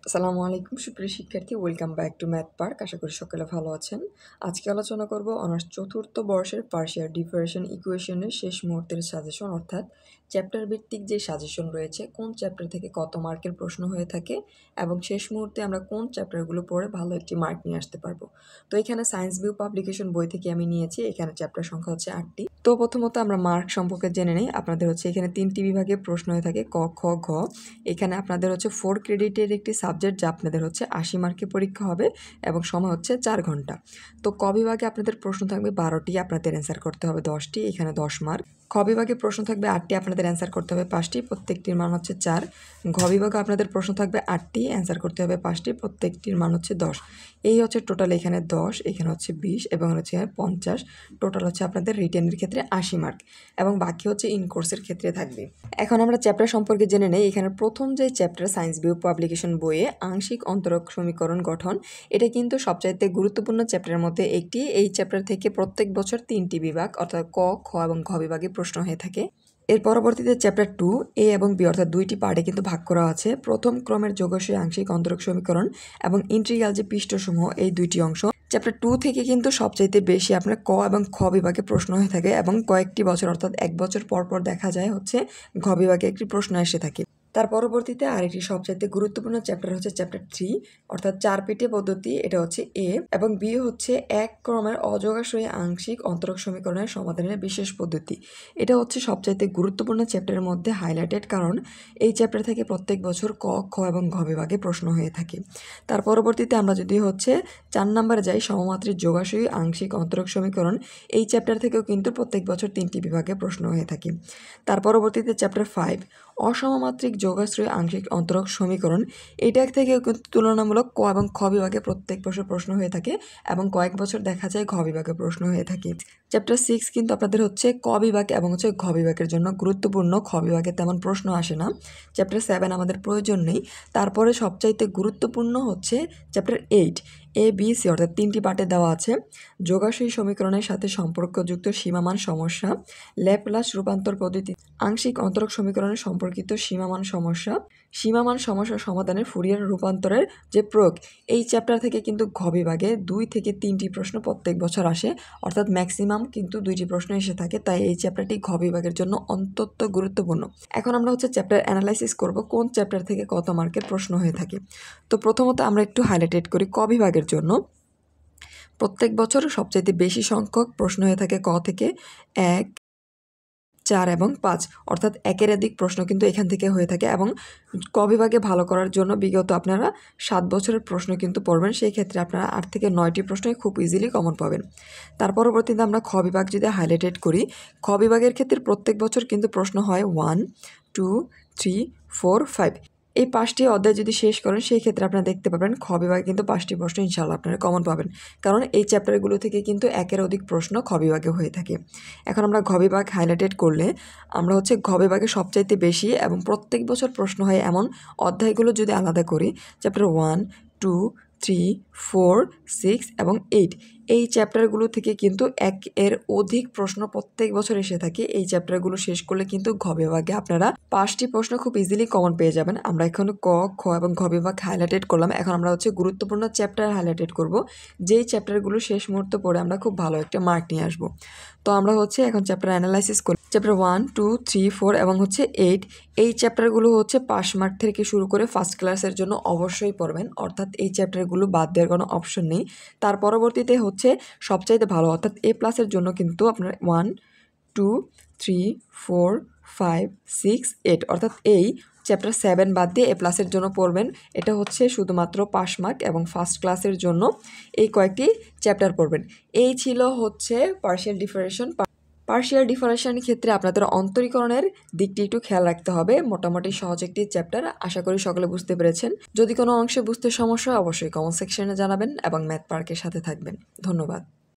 আসসালামু আলাইকুম সুপ্রিয় শিক্ষার্থী, welcome back to math park. আশা করি সকলে ভালো আছেন। আজকে আলোচনা করব অনার্স চতুর্থ বর্ষের পার্শিয়াল ডিফারেনশিয়াল ইকুয়েশনের শেষ মুহূর্তের সাজেশন, অর্থাৎ চ্যাপ্টার ভিত্তিক যে সাজেশন রয়েছে, কোন চ্যাপ্টার থেকে কত মার্কের প্রশ্ন হয়ে থাকে এবং শেষ মুহূর্তে আমরা কোন চ্যাপ্টারগুলো পড়ে ভালো একটি মার্ক নিয়ে আসতে পারবো। তো এখানে সায়েন্স ভিউ পাবলিকেশন বই থেকে আমি নিয়েছি। এখানে চ্যাপ্টার সংখ্যা হচ্ছে 8টি। তো প্রথমত আমরা মার্ক সম্পর্কে জেনে নিই। আপনাদের হচ্ছে এখানে 3টি বিভাগে প্রশ্ন হয়ে থাকে, ক, খ, ঘ। এখানে আপনাদের হচ্ছে 4 ক্রেডিটের একটি সাবজেক্ট, যা আপনাদের হচ্ছে 80 মার্কে পরীক্ষা হবে এবং সময় হচ্ছে 4 ঘন্টা। তো ক বিভাগে আপনাদের প্রশ্ন থাকবে 12টি, আপনাদের অ্যান্সার করতে হবে 10টি, এখানে 10 মার্ক। খ বিভাগে প্রশ্ন থাকবে 8টি, আপনাদের অ্যান্সার করতে হবে 5টি, প্রত্যেকটির মান হচ্ছে 4। ঘ বিভাগে আপনাদের প্রশ্ন থাকবে 8টি, অ্যান্সার করতে হবে 5টি, প্রত্যেকটির মান হচ্ছে 10। এই হচ্ছে টোটাল, এখানে 10, এখানে হচ্ছে 20 এবং হচ্ছে 50। টোটাল হচ্ছে আপনাদের রিটেনের ক্ষেত্রে 80 মার্ক এবং বাকি হচ্ছে ইন কোর্সের ক্ষেত্রে থাকবে। এখন আমরা চ্যাপ্টার সম্পর্কে জেনে নেই। এখানে প্রথম যে চ্যাপ্টার সায়েন্স ভিউ পাবলিকেশন বইয়ে আংশিক অন্তরক সমীকরণ গঠন, এটা কিন্তু সবচাইতে গুরুত্বপূর্ণ চ্যাপ্টারের মধ্যে একটি। এই চ্যাপ্টার থেকে প্রত্যেক বছর 3টি বিভাগ অর্থাৎ ক, খ এবং ঘ বিভাগে প্রশ্ন হয়ে থাকে। এর পরবর্তীতে চ্যাপ্টার 2 এ এবং বি অর্থাৎ 2টি পার্টে কিন্তু ভাগ করা আছে। প্রথম ক্রমের যোগসূচী আংশিক অন্তরক সমীকরণ এবং ইন্টিগ্রাল যে পৃষ্ঠসমূহ, এই 2টি অংশ। চ্যাপ্টার 2 থেকে কিন্তু সবচাইতে বেশি আপনার ক এবং খ বিভাগে প্রশ্ন হয়ে থাকে এবং কয়েকটি বছর অর্থাৎ 1 বছর পর পর দেখা যায় হচ্ছে ঘ বিভাগে একটি প্রশ্ন এসে থাকে। তার পরবর্তীতে আরেকটি সবচাইতে গুরুত্বপূর্ণ চ্যাপ্টার হচ্ছে চ্যাপ্টার 3 অর্থাৎ 4 পেটে পদ্ধতি। এটা হচ্ছে এ এবং বি হচ্ছে এক ক্রমের অযোগাশ্রয়ী আংশিক অন্তরক সমীকরণের সমাধানের বিশেষ পদ্ধতি। এটা হচ্ছে সবচাইতে গুরুত্বপূর্ণ চ্যাপ্টারের মধ্যে হাইলাইটেড, কারণ এই চ্যাপ্টার থেকে প্রত্যেক বছর ক, খ এবং ঘ বিভাগে প্রশ্ন হয়ে থাকে। তার পরবর্তীতে আমরা যদি হচ্ছে 4 নম্বরে যাই, সমমাত্রিক যোগাশ্রয়ী আংশিক অন্তরক সমীকরণ। এই চ্যাপ্টার থেকেও কিন্তু প্রত্যেক বছর 3টি বিভাগে প্রশ্ন হয়ে থাকে। তার পরবর্তীতে চ্যাপ্টার 5 অসমমাত্রিক যোগাশ্রয়ী আংশিক অন্তরক সমীকরণ। এইটা থেকেও কিন্তু তুলনামূলক ক এবং খ বিভাগে প্রত্যেক বছর প্রশ্ন হয়ে থাকে এবং কয়েক বছর দেখা যায় ঘ বিভাগে প্রশ্ন হয়ে থাকে। চ্যাপ্টার 6 কিন্তু আপনাদের হচ্ছে ক বিভাগ এবং হচ্ছে ঘ বিভাগের জন্য গুরুত্বপূর্ণ, খ বিভাগে তেমন প্রশ্ন আসে না। চ্যাপ্টার 7 আমাদের প্রয়োজন নেই। তারপরে সবচাইতে গুরুত্বপূর্ণ হচ্ছে চ্যাপ্টার 8 এ, বি, সি অর্থাৎ 3টি পার্টে দেওয়া আছে। যোগাশ্রয়ী সমীকরণের সাথে সম্পর্কযুক্ত সীমামান সমস্যা, ল্যাপ্লাস রূপান্তর পদ্ধতি, আংশিক অন্তরক সমীকরণের সম্পর্কিত সীমামান সমস্যা, সীমামান সমস্যা সমাধানের ফুরিয়ার রূপান্তরের যে প্রয়োগ। এই চ্যাপ্টার থেকে কিন্তু ঘ বিভাগে 2 থেকে 3টি প্রশ্ন প্রত্যেক বছর আসে, অর্থাৎ ম্যাক্সিমাম কিন্তু 2টি প্রশ্ন এসে থাকে। তাই এই চ্যাপ্টারটি ঘ বিভাগের জন্য অত্যন্ত গুরুত্বপূর্ণ। এখন আমরা হচ্ছে চ্যাপ্টার অ্যানালাইসিস করব, কোন চ্যাপ্টার থেকে কত মার্কের প্রশ্ন হয়ে থাকে। তো প্রথমত আমরা একটু হাইলাইটেড করি ক বিভাগের জন্য। প্রত্যেক বছর সবচাইতে বেশি সংখ্যক প্রশ্ন হয়ে থাকে ক থেকে, 1, 4 এবং 5 অর্থাৎ একের একাধিক প্রশ্ন কিন্তু এখান থেকে হয়ে থাকে এবং ক বিভাগে ভালো করার জন্য বিগত আপনারা 7 বছরের প্রশ্ন কিন্তু পড়বেন। সেই ক্ষেত্রে আপনারা 8 থেকে 9টি প্রশ্নই খুব ইজিলি কমন পাবেন। তার পরবর্তীতে আমরা খ বিভাগ যদি হাইলাইটেড করি, খ বিভাগের ক্ষেত্রে প্রত্যেক বছর কিন্তু প্রশ্ন হয় 1, 2, 3, 4, 5। এই 5টি অধ্যায় যদি শেষ করেন, সেই ক্ষেত্রে আপনারা দেখতে পাবেন খ বিভাগে কিন্তু 5টি প্রশ্ন ইনশাআল্লাহ আপনারা কমন পাবেন, কারণ এই চ্যাপ্টারগুলো থেকে কিন্তু একের অধিক প্রশ্ন খ বিভাগে হয়ে থাকে। এখন আমরা ঘ বিভাগ হাইলাইটেড করলে আমরা হচ্ছে ঘ বিভাগে সবচাইতে বেশি এবং প্রত্যেক বছর প্রশ্ন হয় এমন অধ্যায়গুলো যদি আলাদা করি, চ্যাপ্টার 1, 2, 3, 4, 6 এবং 8, এই চ্যাপ্টারগুলো থেকে কিন্তু এর অধিক প্রশ্ন প্রত্যেক বছর এসে থাকে। এই চ্যাপ্টারগুলো শেষ করলে কিন্তু ঘ বিভাগে আপনারা 5টি প্রশ্ন খুব ইজিলি কমন পেয়ে যাবেন। আমরা এখন ক, খ এবং ঘ বিভাগ হাইলাইটেড করলাম। এখন আমরা হচ্ছে গুরুত্বপূর্ণ চ্যাপ্টার হাইলাইটেড করব, যেই চ্যাপ্টারগুলো শেষ মুহূর্তে পড়ে আমরা খুব ভালো একটা মার্ক নিয়ে আসবো। তো আমরা হচ্ছে এখন চ্যাপ্টার অ্যানালাইসিস করি। চ্যাপ্টার 1, 2, 3, 4 এবং হচ্ছে 8, এই চ্যাপ্টারগুলো হচ্ছে পাস মার্ক থেকে শুরু করে ফার্স্ট ক্লাসের জন্য অবশ্যই পড়বেন, অর্থাৎ এই চ্যাপ্টারগুলো বাদ দেওয়ার কোনো অপশন নেই। তার পরবর্তীতে হচ্ছে সবচাইতে ভালো অর্থাৎ এ প্লাসের জন্য কিন্তু আপনার 1, 2, 3, 4, 5, 6, 8 অর্থাৎ এই চ্যাপ্টার 7 বাদ দিয়ে এ প্লাসের জন্য পড়বেন। এটা হচ্ছে শুধুমাত্র পাস মার্ক এবং ফার্স্ট ক্লাসের জন্য এই কয়েকটি চ্যাপ্টার পড়বেন। এই ছিল হচ্ছে পার্শিয়াল ডিফারেনশিয়েশনের ক্ষেত্রে আপনাদের অন্তরীকরণের দিকটি একটু খেয়াল রাখতে হবে। মোটামুটি সহজ একটি চ্যাপ্টার, আশা করি সকলে বুঝতে পেরেছেন। যদি কোনো অংশে বুঝতে সমস্যা হয় অবশ্যই কমেন্ট সেকশনে জানাবেন এবং ম্যাথ পার্কের সাথে থাকবেন। ধন্যবাদ।